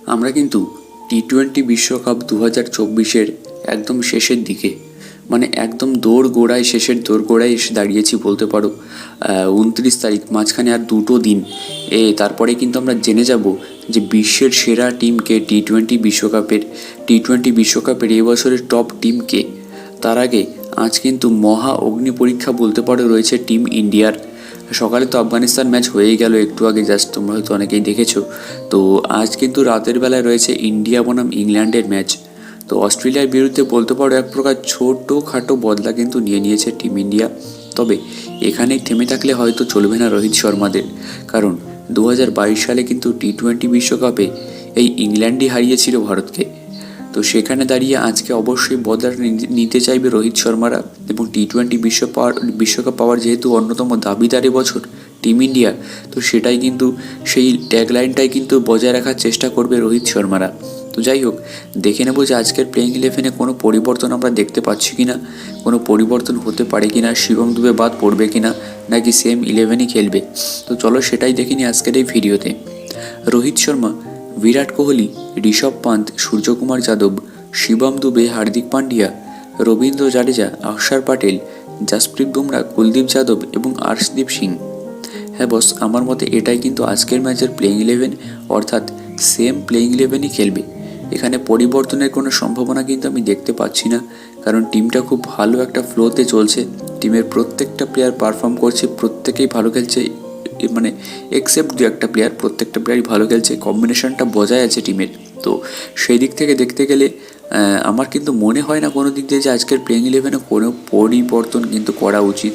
আমরা কিন্তু টি-20 বিশ্বকাপ 2024-এর একদম শেষের দিকে, মানে একদম শেষের দোরগোড়ায় এসে দাঁড়িয়েছি বলতে পারো। 29 তারিখ, মাঝখানে আর 2 দিন। তারপরে কিন্তু আমরা জেনে যাব যে বিশ্বের সেরা টিমকে টি-20 বিশ্বকাপের এবছরের টপ টিমকে। তার আগে আজ কিন্তু মহা অগ্নি পরীক্ষা বলতে পারো রয়েছে টিম ইন্ডিয়ার। সকালে তো আফগানিস্তান ম্যাচ হয়েই গেল একটু আগে, জাস্ট তোমরা হয়তো অনেকেই দেখেছো। তো আজ কিন্তু রাতের বেলায় রয়েছে ইন্ডিয়া বনাম ইংল্যান্ডের ম্যাচ। তো অস্ট্রেলিয়ার বিরুদ্ধে বলতে পারো এক প্রকার ছোটোখাটো বদলা কিন্তু নিয়ে নিয়েছে টিম ইন্ডিয়া। তবে এখানেই থেমে থাকলে হয়তো চলবে না রোহিত শর্মাদের, কারণ 2022 সালে কিন্তু টি-20 বিশ্বকাপে এই ইংল্যান্ডই হারিয়েছিল ভারতকে। তো সেখানে দাঁড়িয়ে আজকে অবশ্যই বদলা নিতে চাইবে রোহিত শর্মারা, এবং টি-20 বিশ্বকাপ পাওয়ার যেহেতু অন্যতম দাবিদার বছর টিম ইন্ডিয়া, তো সেটাই কিন্তু সেই ট্যাগলাইনটাই কিন্তু বজায় রাখার চেষ্টা করবে রোহিত শর্মারা। তো যাই হোক, দেখে নেব যে আজকের প্লেইং ইলেভেনে কোনো পরিবর্তন আমরা দেখতে পাচ্ছি কিনা, কোনো পরিবর্তন হতে পারে কিনা, শিবম দুবে বাদ পড়বে কিনা, নাকি সেম 11ই খেলবে। তো চলো সেটাই দেখে নিই আজকের এই ভিডিওতে। রোহিত শর্মা, বিরাট কোহলি, ঋষভ পান্ত, সূর্যকুমার যাদব, শিবম দুবে, হার্দিক পান্ডিয়া, রবীন্দ্র জাডেজা, অক্ষর প্যাটেল, জসপ্রীত বুমরা, কুলদীপ যাদব এবং আর্শদীপ সিং। হ্যাঁ বস, আমার মতে এটাই কিন্তু আজকের ম্যাচের প্লেইং ইলেভেন, অর্থাৎ সেম প্লেইং ইলেভেনই খেলবে। এখানে পরিবর্তনের কোনো সম্ভাবনা কিন্তু আমি দেখতে পাচ্ছি না, কারণ টিমটা খুব ভালো একটা ফ্লোতে চলছে। টিমের প্রত্যেকটা প্লেয়ার পারফর্ম করছে, প্রত্যেকেই ভালো খেলছে, মানে এক্সেপ্ট দু একটা প্লেয়ার, প্রত্যেকটা প্লেয়ারই ভালো খেলছে, কম্বিনেশনটা বজায় আছে টিমের। তো সেই দিক থেকে দেখতে গেলে আমার কিন্তু মনে হয় না কোনো দিক দিয়ে যে আজকের প্লেইং ইলেভেনে কোনো পরিবর্তন কিন্তু করা উচিত।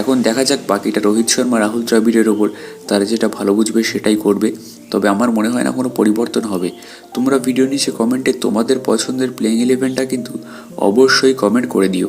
এখন দেখা যাক বাকিটা রোহিত শর্মা, রাহুল দ্রাবিড়ের ওপর, তারা যেটা ভালো বুঝবে সেটাই করবে। তবে আমার মনে হয় না কোনো পরিবর্তন হবে। তোমরা ভিডিও নিচে কমেন্টে তোমাদের পছন্দের প্লেইং ইলেভেনটা কিন্তু অবশ্যই কমেন্ট করে দিও।